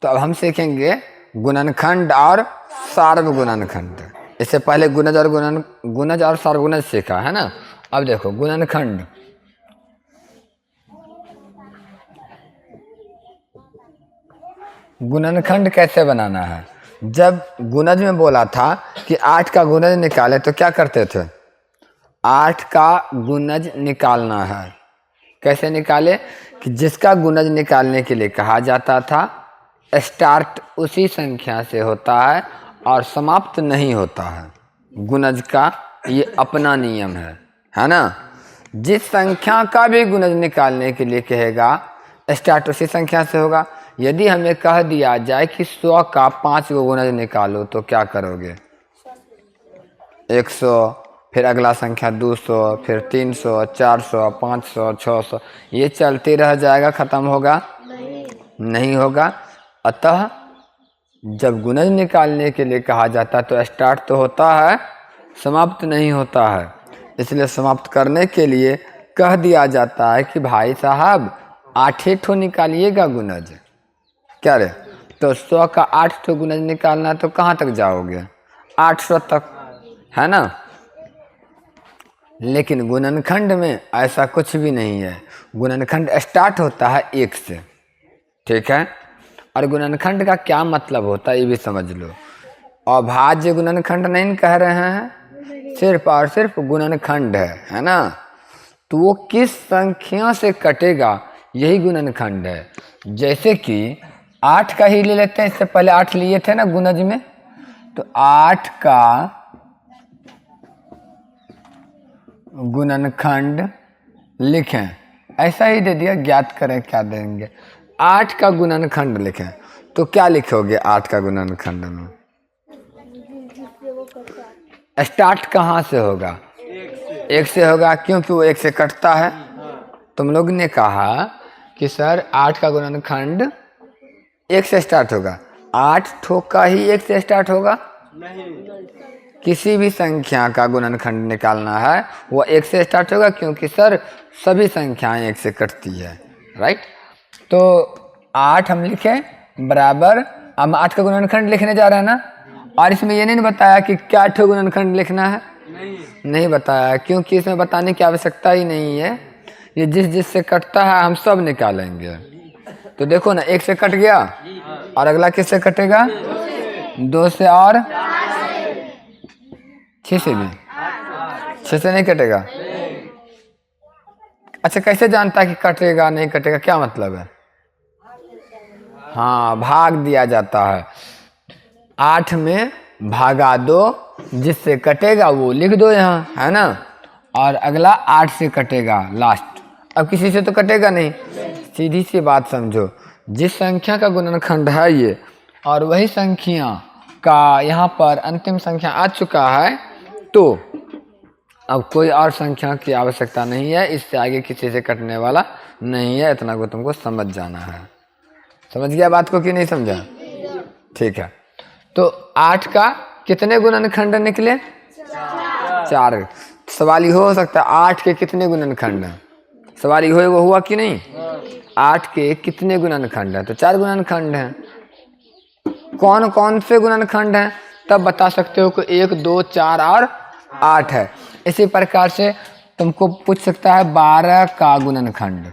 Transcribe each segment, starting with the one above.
तो अब हम सीखेंगे गुणनखंड और सार्वगुणनखंड। इससे पहले गुणज और सार्वगुणज सीखा है ना। अब देखो गुणनखंड। गुणनखंड कैसे बनाना है। जब गुणज में बोला था कि 8 का गुणज निकाले तो क्या करते थे, 8 का गुणज निकालना है। कैसे निकाले कि जिसका गुणज निकालने के लिए कहा जाता था स्टार्ट उसी संख्या से होता है और समाप्त नहीं होता है। गुणज का ये अपना नियम है ना। जिस संख्या का भी गुणज निकालने के लिए कहेगा स्टार्ट उसी संख्या से होगा। यदि हमें कह दिया जाए कि 100 का 5 गो गुणज निकालो तो क्या करोगे, 100, फिर अगला संख्या 200, फिर 300, 400, 500, 600, ये चलते रह जाएगा, खत्म होगा नहीं होगा। अतः जब गुणज निकालने के लिए कहा जाता है तो स्टार्ट तो होता है, समाप्त नहीं होता है। इसलिए समाप्त करने के लिए कह दिया जाता है कि भाई साहब 8 ठो निकालिएगा गुणज। क्या रे, तो 100 का 8 ठो गुणज निकालना तो कहाँ तक जाओगे, 800 तक, है ना। लेकिन गुणनखंड में ऐसा कुछ भी नहीं है। गुणनखंड स्टार्ट होता है 1 से, ठीक है। और गुणनखंड का क्या मतलब होता है ये भी समझ लो। अभाज्य गुणनखंड नहीं कह रहे हैं, सिर्फ और सिर्फ गुणनखंड है ना। तो वो किस संख्या से कटेगा यही गुणनखंड है। जैसे कि 8 का ही ले लेते हैं, इससे पहले 8 लिए थे ना गुणज में, तो 8 का गुणनखंड लिखें, ऐसा ही दे दिया, ज्ञात करें क्या देंगे। 8 का गुणनखंड लिखें तो क्या लिखोगे 8 का गुणनखंड में, स्टार्ट कहाँ से होगा, 1 से होगा, क्योंकि वो 1 से कटता है। तुम लोग ने कहा कि सर 8 का गुणनखंड 1 से स्टार्ट होगा, 8 ठो का ही 1 से स्टार्ट होगा नहीं। किसी भी संख्या का गुणनखंड निकालना है वो 1 से स्टार्ट होगा, क्योंकि सर सभी संख्याएं 1 से कटती है, राइट। तो 8 हम लिखें बराबर, हम 8 का गुणनखंड लिखने जा रहे हैं ना। और इसमें ये नहीं बताया कि क्या ठो गुणनखंड लिखना है, नहीं बताया, क्योंकि इसमें बताने की आवश्यकता ही नहीं है। ये जिस से कटता है हम सब निकालेंगे। तो देखो ना, 1 से कट गया और अगला किससे कटेगा, 2 से और 6 से भी, 6 से नहीं कटेगा। अच्छा, कैसे जानता है कि कटेगा नहीं कटेगा, क्या मतलब है, हाँ भाग दिया जाता है। 8 में भागा दो, जिससे कटेगा वो लिख दो यहाँ, है ना। और अगला 8 से कटेगा लास्ट, अब किसी से तो कटेगा नहीं। सीधी सी बात समझो, जिस संख्या का गुणनखंड है ये और वही संख्या का यहाँ पर अंतिम संख्या आ चुका है, तो अब कोई और संख्या की आवश्यकता नहीं है, इससे आगे किसी से कटने वाला नहीं है। इतना को तुमको समझ जाना है। समझ गया बात को कि नहीं समझा, ठीक है। तो 8 का कितने गुणनखंड निकले, 4। सवाल ये हो सकता है 8 के कितने गुणनखंड हैं, सवाल ये वो हुआ कि नहीं, 8 के कितने गुणनखंड हैं, तो 4 गुणनखंड हैं। कौन कौन से गुणनखंड हैं तब बता सकते हो कि 1, 2, 4 और 8 है। इसी प्रकार से तुमको पूछ सकता है 12 का गुणनखंड,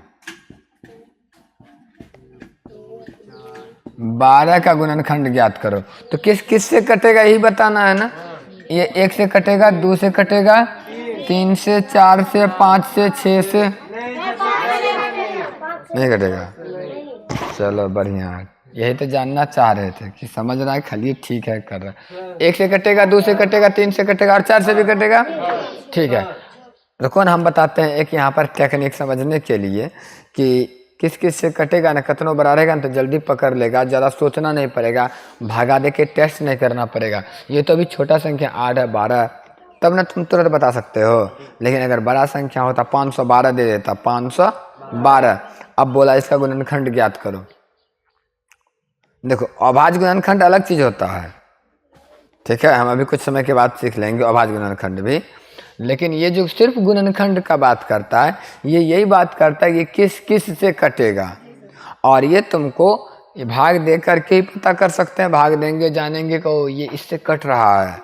12 का गुणनखंड ज्ञात करो। तो किस से कटेगा यही बताना है ना। ये 1 से कटेगा, 2 से कटेगा, 3 से, 4 से, 5 से, 6 से नहीं कटेगा। चलो बढ़िया है, यही तो जानना चाह रहे थे कि समझ रहा है, खाली ठीक है कर रहा है। 1 से कटेगा, 2 से कटेगा, 3 से कटेगा और 4 से भी कटेगा, ठीक है। रुको ना, हम बताते हैं एक यहाँ पर टेक्निक समझने के लिए कि किस से कटेगा ना, कतनो बड़ा रहेगा ना तो जल्दी पकड़ लेगा, ज़्यादा सोचना नहीं पड़ेगा, भागा दे के टेस्ट नहीं करना पड़ेगा। ये तो अभी छोटा संख्या 8 है, 12 है, तब ना तुम तुरंत बता सकते हो। लेकिन अगर बड़ा संख्या होता 512 दे देता, 512। अब बोला इसका गुणनखंड ज्ञात करो। देखो अभाज्य गुणनखंड अलग चीज होता है, ठीक है, हम अभी कुछ समय के बाद सीख लेंगे अभाज्य गुणनखंड भी। लेकिन ये जो सिर्फ गुणनखंड का बात करता है, ये यही बात करता है कि किस से कटेगा, और ये तुमको ये भाग दे करके ही पता कर सकते हैं, भाग देंगे जानेंगे कि ये इससे कट रहा है।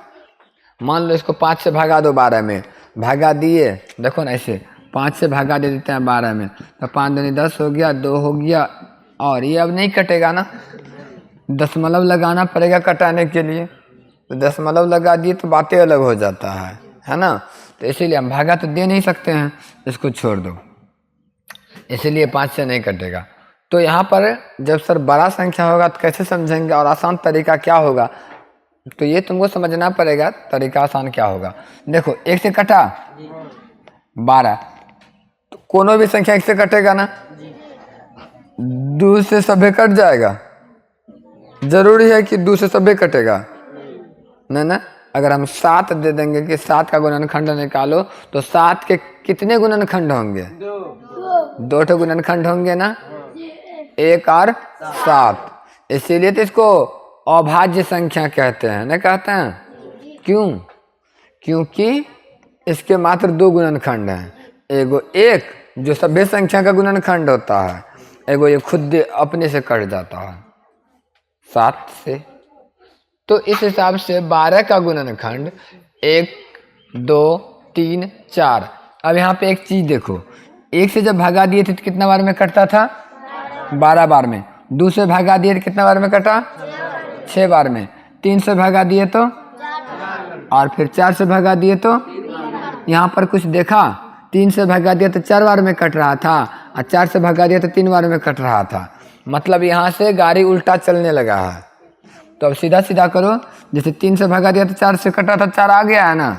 मान लो इसको 5 से भगा दो 12 में, भगा दिए, देखो ना ऐसे 5 से भगा दे देते हैं 12 में, तो 5 दूनी 10 हो गया, 2 हो गया, और ये अब नहीं कटेगा ना, दशमलव लगाना पड़ेगा कटाने के लिए, तो दशमलव लगा दिए तो बातें अलग हो जाता है ना। तो इसीलिए हम भागा तो दे नहीं सकते हैं, इसको छोड़ दो, इसीलिए 5 से नहीं कटेगा। तो यहाँ पर जब सर बड़ा संख्या होगा तो कैसे समझेंगे और आसान तरीका क्या होगा, तो ये तुमको समझना पड़ेगा तरीका आसान क्या होगा। देखो 1 से कटा 12, तो कोनो भी संख्या 1 से कटेगा ना, 2 से सभे कट जाएगा, जरूरी है कि 2 से सभे कटेगा ना। अगर हम 7 दे देंगे कि 7 का गुणनखंड निकालो, तो 7 के कितने गुणनखंड होंगे? 2 ठो गुणनखंड होंगे ना, 1 और 7। इसीलिए तो इसको अभाज्य संख्या कहते हैं ना, कहते हैं। क्यों? क्योंकि इसके मात्र 2 गुणनखंड हैं, एगो 1 जो सभ्य संख्या का गुणनखंड होता है, एगो ये खुद अपने से कट जाता है 7 से। तो इस हिसाब से 12 का गुणनखंड 1, 2, 3, 4। अब यहाँ पे एक चीज देखो, 1 से जब भागा दिए थे तो कितना बार में कटता था? 12 बार में। 2 से भागा दिए तो कितना बार में कटा? 6 बार में। 3 से भागा दिए तो, और फिर 4 से भागा दिए तो, यहाँ पर कुछ देखा, 3 से भागा दिया तो 4 बार में कट रहा था, और 4 से भागा दिया तो 3 बार में कट रहा था। मतलब यहाँ से गाड़ी उल्टा चलने लगा है। तो अब सीधा सीधा करो, जैसे 3 से भागा दिया तो 4 से कटा था, 4 आ गया है ना।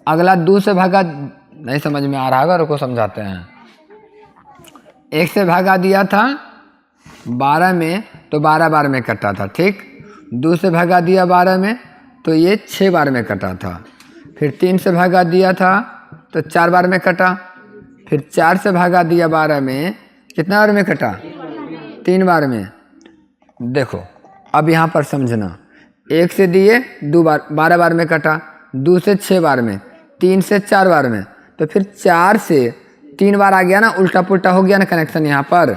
अगला 2 से भागा, नहीं समझ में आ रहा होगा, रुको समझाते हैं। 1 से भागा दिया था 12 में, तो 12 बार में कटा था, ठीक। 2 से भागा दिया 12 में, तो ये 6 बार में कटा था। फिर 3 से भागा दिया था तो 4 बार में कटा। फिर 4 से भागा दिया 12 में, कितना बार में कटा? 3 बार में। देखो अब यहाँ पर समझना, 1 से दिए 2 बार, 12 बार में कटा, 2 से 6 बार में, 3 से 4 बार में, तो फिर 4 से 3 बार आ गया ना, उल्टा पुल्टा हो गया ना कनेक्शन यहाँ पर।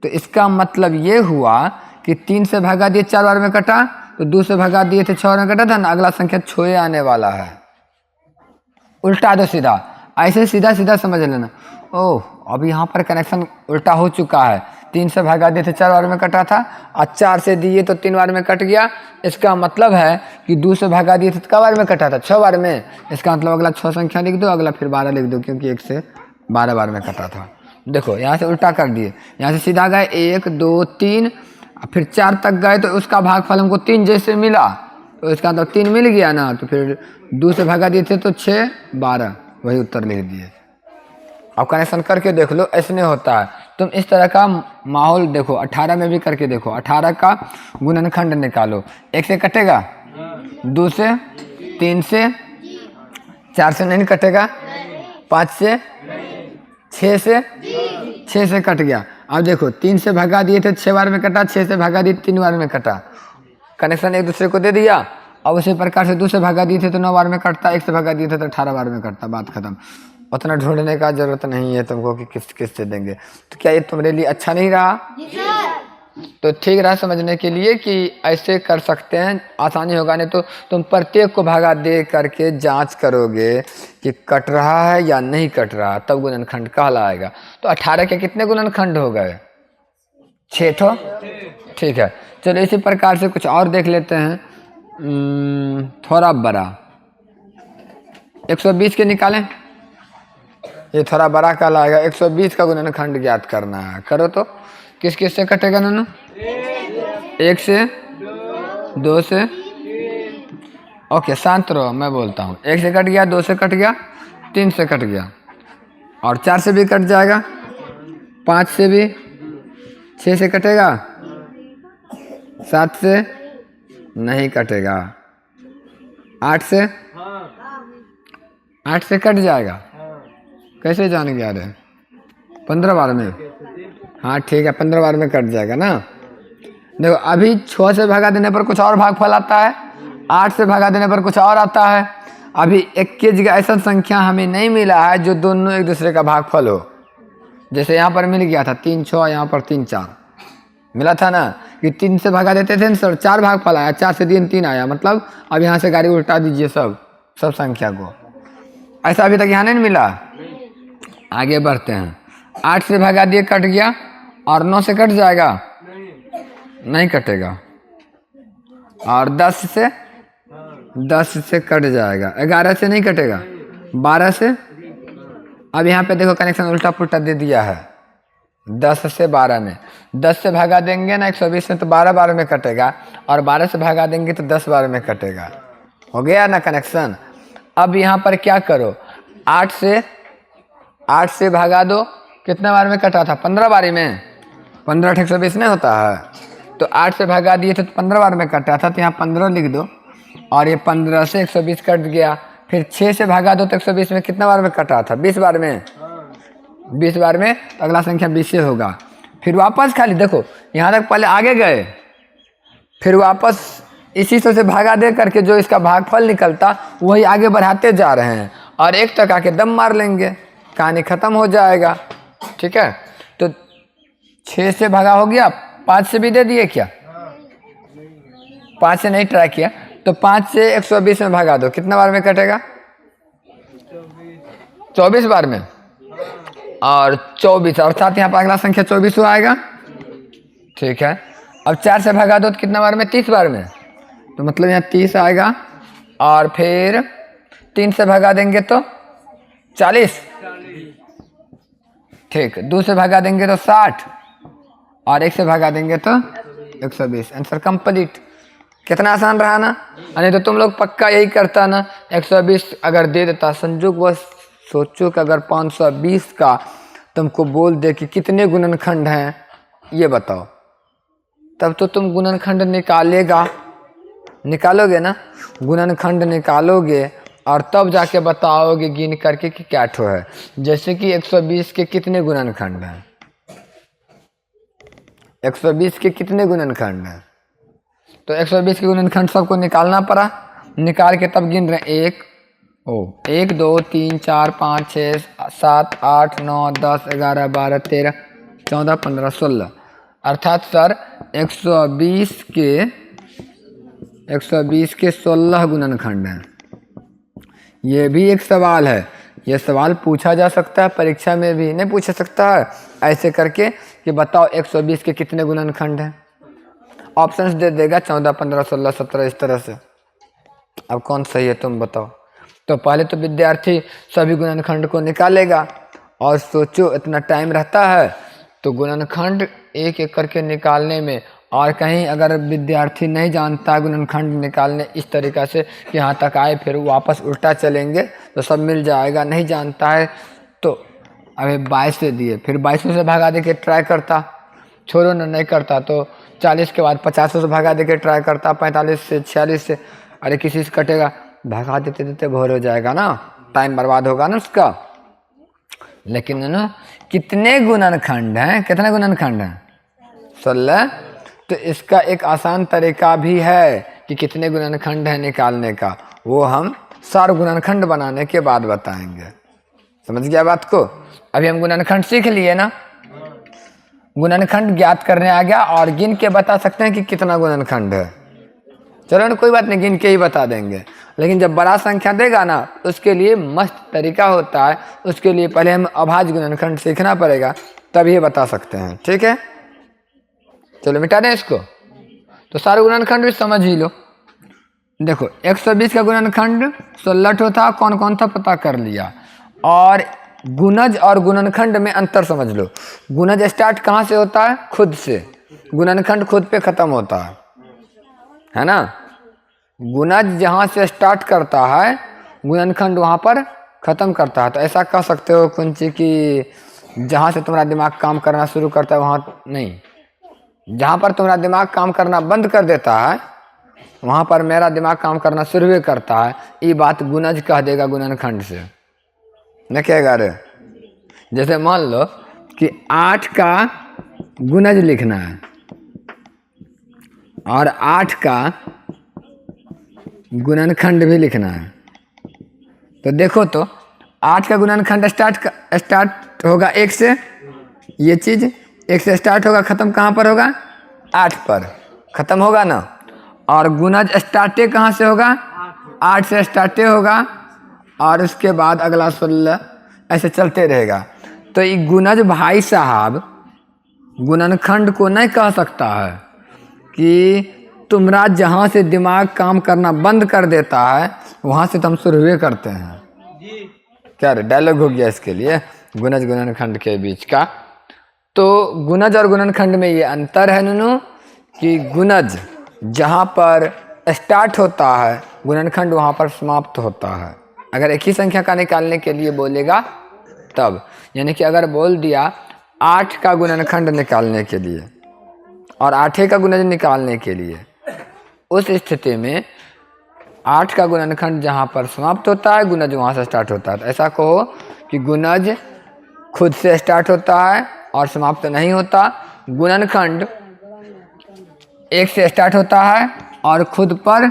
तो इसका मतलब ये हुआ कि 3 से भागा दिए 4 बार में कटा, तो 2 से भागा दिए थे 6 बार में कटा था ना, अगला संख्या 6 आने वाला है। उल्टा दो सीधा, ऐसे सीधा सीधा समझ लेना। ओह, अब यहाँ पर कनेक्शन उल्टा हो चुका है। 3 से भागा दिए थे 4 बार में कटा था, और 4 से दिए तो 3 बार में कट गया। इसका मतलब है कि 2 से भागा दिए थे तो कब बार में कटा था? 6 बार में। इसका मतलब अगला 6 संख्या लिख दो, अगला फिर 12 लिख दो, क्योंकि 1 से 12 बार में कटा था। देखो यहाँ से उल्टा कर दिए, यहाँ से सीधा गए 1, 2, 3, फिर 4 तक गए, तो उसका भागफल हमको 3 जैसे मिला, तो इसका मतलब 3 मिल गया ना। तो फिर 2 से भागा दिए थे तो 6, 12, वही उत्तर लिख दिए। अब कनेक्शन करके देख लो, ऐसे नहीं होता है। तुम इस तरह का माहौल देखो, 18 में भी करके देखो। 18 का गुणनखंड निकालो, 1 से कटेगा, 2 से, 3 से, 4 से नहीं कटेगा, 5 से, 6 से, 6 से कट गया। अब देखो 3 से भागा दिए थे 6 बार में कटा, 6 से भागा दिए 3 बार में कटा, कनेक्शन एक दूसरे को दे दिया। अब उसी प्रकार से 2 से भागा दिए थे तो 9 बार में कटता, 1 से भागा दिए थे तो 18 बार में कटता, बात खत्म। उतना ढूंढने का जरूरत नहीं है तुमको कि किस किस से देंगे। तो क्या ये तुम्हारे लिए अच्छा नहीं रहा? तो ठीक रहा समझने के लिए कि ऐसे कर सकते हैं, आसानी होगा। नहीं तो तुम प्रत्येक को भागा दे करके जांच करोगे कि कट रहा है या नहीं कट रहा, तब गुणनखंड कहलाएगा। तो 18 के कितने गुणनखंड हो गए? 6 ठो। ठीक है, चलो इसी प्रकार से कुछ और देख लेते हैं। थोड़ा बड़ा 120 के निकालें, ये थोड़ा बड़ा कहलाएगा। 120 का गुणनखंड ज्ञात करना है, करो तो। किस किस से कटेगा नानू? 1 से, 2 से, ओके शांत रहो, मैं बोलता हूँ। 1 से कट गया, 2 से कट गया, 3 से कट गया, और 4 से भी कट जाएगा, 5 से भी, 6 से कटेगा, 7 से नहीं कटेगा, 8 से, 8 से कट जाएगा। कैसे जान गया रे? 15 बार में। हाँ ठीक है, 15 बार में कट जाएगा ना। देखो अभी 6 से भागा देने पर कुछ और भागफल आता है, 8 से भागा देने पर कुछ और आता है। अभी 1 की जगह ऐसा संख्या हमें नहीं मिला है जो दोनों एक दूसरे का भागफल हो। जैसे यहाँ पर मिल गया था 3 6, यहाँ पर 3 4, मिला था ना कि 3 से भगा देते थे ना सर, 4 भाग फल आया, 4 से 3 आया, मतलब अब यहाँ से गाड़ी उल्टा दीजिए सब संख्या को। ऐसा अभी तक यहाँ नहीं मिला। आगे बढ़ते हैं। 8 से भगा दिए, कट गया, और 9 से कट जाएगा, नहीं कटेगा। और 10 से कट जाएगा, 11 से नहीं कटेगा, 12 से। अब यहाँ पे देखो कनेक्शन उल्टा पुल्टा दे दिया है। 10 से 12 में, 10 से भागा देंगे ना 120 में तो 12 बार में कटेगा, और 12 से भागा देंगे तो 10 बार में कटेगा। हो गया ना कनेक्शन। अब यहाँ पर क्या करो, 8 से भागा दो, कितने बार में कटा था, 15 बारी में। 15 120 नहीं होता है, तो 8 से भागा दिए थे तो 15 बार में कटा था, तो यहाँ 15 लिख दो, और ये 15 से 120 कट गया। फिर 6 से भागा दो तो 120 में कितना बार में कटा था, 20 बार में। 20 बार में तो अगला संख्या 20 होगा। फिर वापस खाली देखो यहाँ तक पहले आगे गए, फिर वापस इसी से भागा दे करके जो इसका भागफल निकलता वही आगे बढ़ाते जा रहे हैं, और एक तक आके दम मार लेंगे, कहानी खत्म हो जाएगा। ठीक है, तो 6 से भागा हो गया, 5 से भी दे दिए क्या, 5 से नहीं ट्राई किया, तो 5 से 120 में भागा दो, कितना बार में कटेगा, 24 बार में। और 24 अर्थात यहाँ पर अगला संख्या 24 आएगा। ठीक है, अब 4 से भागा दो तो कितना बार में, 30 बार में, तो मतलब यहाँ 30 आएगा। और फिर 3 से भागा देंगे तो 40। ठीक, 2 से भागा देंगे तो 60, और 1 से भागा देंगे तो 120। Answer complete. कितना आसान रहा ना। नहीं तो तुम लोग पक्का यही करता ना, 120 अगर दे देता, संजोग बस सोचो कि अगर 520 का तुमको बोल दे कि कितने गुणनखंड हैं ये बताओ, तब तो तुम गुणनखंड निकालोगे ना, गुणनखंड निकालोगे और तब जाके बताओगे गिन करके कि क्या ठो है। जैसे कि 120 के कितने गुणनखंड हैं, 120 के कितने गुणनखंड हैं, तो 120 के गुणनखंड सबको निकालना पड़ा, निकाल के तब गिन रहे 1 2 3 4 5 6 7 8 9 10 11 12 13 14 15 16, अर्थात सर 120 के 16 गुणनखंड हैं। ये भी एक सवाल है, ये सवाल पूछा जा सकता है परीक्षा में भी, नहीं पूछा सकता है ऐसे करके कि बताओ 120 के कितने गुणनखंड हैं। ऑप्शंस दे देगा 14 15 16 17 इस तरह से। अब कौन सही है तुम बताओ। तो पहले तो विद्यार्थी सभी गुणनखंड को निकालेगा, और सोचो इतना टाइम रहता है तो गुणनखंड एक एक करके निकालने में, और कहीं अगर विद्यार्थी नहीं जानता गुणनखंड निकालने इस तरीक़ा से कि यहाँ तक आए फिर वापस उल्टा चलेंगे तो सब मिल जाएगा, नहीं जानता है तो अभी 22 से दिए, फिर 22 से भागा दे के ट्राई करता, छोड़ो ना नहीं करता तो 40 के बाद 50 से भागा दे के ट्राई करता, 45 से 46 से, अरे किसी से कटेगा, भगा देते देते भोर हो जाएगा ना, टाइम बर्बाद होगा ना उसका। लेकिन ना कितने गुणनखंड हैं, कितने गुणनखंड हैं 16, तो इसका एक आसान तरीका भी है कि कितने गुणनखंड हैं निकालने का, वो हम सार गुणनखंड बनाने के बाद बताएंगे। समझ गया बात को। अभी हम गुणनखंड सीख लिए ना, गुणनखंड ज्ञात करने आ गया, और गिन के बता सकते हैं कि कितना गुणनखंड है। चलो ना कोई बात नहीं, गिन के ही बता देंगे, लेकिन जब बड़ा संख्या देगा ना उसके लिए मस्त तरीका होता है, उसके लिए पहले हम अभाज्य गुणनखंड सीखना पड़ेगा तब ये बता सकते हैं। ठीक है, चलो मिटा दें इसको। तो सारे गुणनखंड भी समझ ही लो। देखो 120 का गुणनखंड 16 था, कौन कौन था पता कर लिया, और गुणज और गुणनखंड में अंतर समझ लो। गुणज स्टार्ट कहाँ से होता है, खुद से, गुणनखंड खुद पे खत्म होता है ना। गुणज जहाँ से स्टार्ट करता है गुणनखंड वहाँ पर ख़त्म करता है। तो ऐसा कह सकते हो कुंची कि जहाँ से तुम्हारा दिमाग काम करना शुरू करता है वहाँ नहीं, जहाँ पर तुम्हारा दिमाग काम करना बंद कर देता है वहाँ पर मेरा दिमाग काम करना शुरू करता है। ये बात गुणज कह देगा गुणनखंड से, न कहेगा रे। जैसे मान लो कि 8 का गुणज लिखना है और 8 का गुणनखंड भी लिखना है, तो देखो तो 8 का गुणनखंड स्टार्ट होगा 1 से, ये चीज़ 1 से स्टार्ट होगा, ख़त्म कहाँ पर होगा 8 पर खत्म होगा ना। और गुणज स्टार्टे कहाँ से होगा? 8 से स्टार्टे होगा और उसके बाद अगला 16 ऐसे चलते रहेगा। तो ये गुणज भाई साहब गुणनखंड को नहीं कह सकता है कि तुम्हारा जहाँ से दिमाग काम करना बंद कर देता है वहाँ से तो हम शुरू करते हैं। क्या डायलॉग हो गया इसके लिए गुणज गुणनखंड के बीच का। तो गुणज और गुणनखंड में ये अंतर है नूनू कि गुणज जहाँ पर स्टार्ट होता है गुणनखंड वहाँ पर समाप्त होता है। अगर एक ही संख्या का निकालने के लिए बोलेगा तब, यानी कि अगर बोल दिया 8 का गुणनखंड निकालने के लिए और 8 का गुणज निकालने के लिए, उस स्थिति में 8 का गुणनखंड जहाँ पर समाप्त होता है गुणज वहाँ से स्टार्ट होता है। तो ऐसा कहो कि गुणज खुद से स्टार्ट होता है और समाप्त नहीं होता, गुणनखंड 1 से स्टार्ट होता है और खुद पर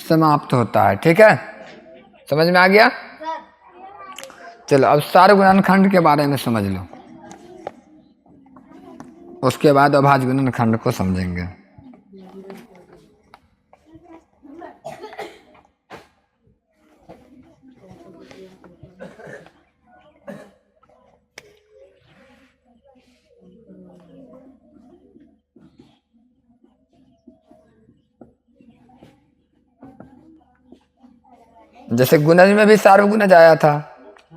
समाप्त होता है। ठीक है, समझ में आ गया? चलो अब सार गुणनखंड के बारे में समझ लो, उसके बाद अभाज्य गुणनखंड को समझेंगे। जैसे गुणज में भी सार्वगुणज आया था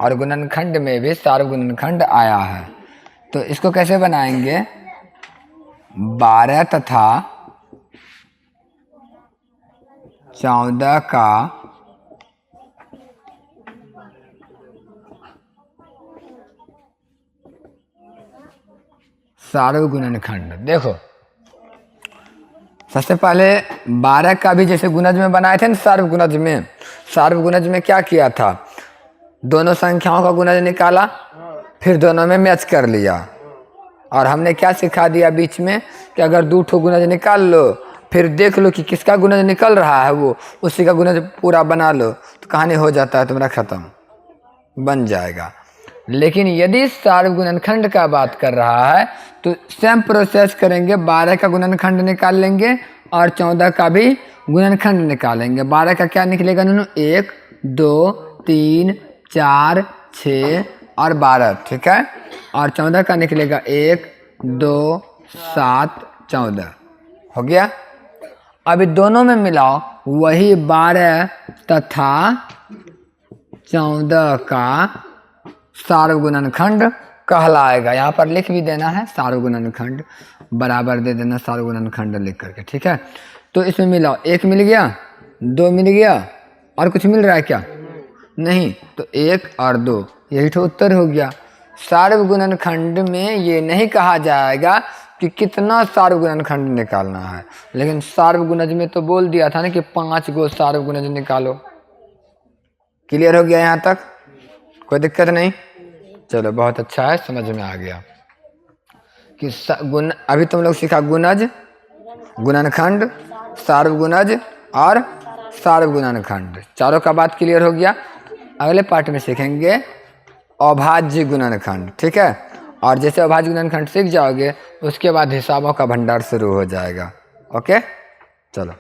और गुणनखंड में भी सार्वगुणनखंड आया है, तो इसको कैसे बनाएंगे? 12 तथा 14 का सार्वगुणनखंड। देखो सबसे पहले 12 का भी जैसे गुणज में बनाए थे ना सार्वगुणज में, सार्वगुणज में क्या किया था? दोनों संख्याओं का गुणज निकाला, फिर दोनों में मैच कर लिया। और हमने क्या सिखा दिया बीच में कि अगर 2 ठो गुणज निकाल लो फिर देख लो कि किसका गुणज निकल रहा है, वो उसी का गुणज पूरा बना लो तो कहानी हो जाता है, तुम्हारा खत्म बन जाएगा। लेकिन यदि सार्वगुणनखंड का बात कर रहा है तो सेम प्रोसेस करेंगे, 12 का गुणनखंड निकाल लेंगे और 14 का भी गुणनखंड निकालेंगे। 12 का क्या निकलेगा नूनू? 1 2 3 4 6 और 12, ठीक है। और 14 का निकलेगा 1 2 7 14, हो गया। अभी दोनों में मिलाओ, वही 12 तथा 14 का सार्वगुणनखंड कहलाएगा। यहाँ पर लिख भी देना है सार्वगुणनखंड, बराबर दे देना सार्वगुणनखंड लिख करके, ठीक है। तो इसमें मिलाओ, 1 मिल गया, 2 मिल गया, और कुछ मिल रहा है क्या? नहीं, तो 1 और 2 यही तो उत्तर हो गया। सार्वगुणनखंड में ये नहीं कहा जाएगा कि कितना सार्वगुणनखंड निकालना है, लेकिन सार्वगुणज में तो बोल दिया था ना कि 5 गो सार्वगुणज निकालो। क्लियर हो गया यहाँ तक? कोई दिक्कत नहीं? चलो बहुत अच्छा है, समझ में आ गया कि अभी तुम लोग सीखा गुणज, गुणनखंड, सार्वगुणज और सार्वगुणनखंड, चारों का बात क्लियर हो गया। अगले पार्ट में सीखेंगे अभाज्य गुणनखंड, ठीक है। और जैसे अभाज्य गुणनखंड सीख जाओगे उसके बाद हिसाबों का भंडार शुरू हो जाएगा। ओके, चलो।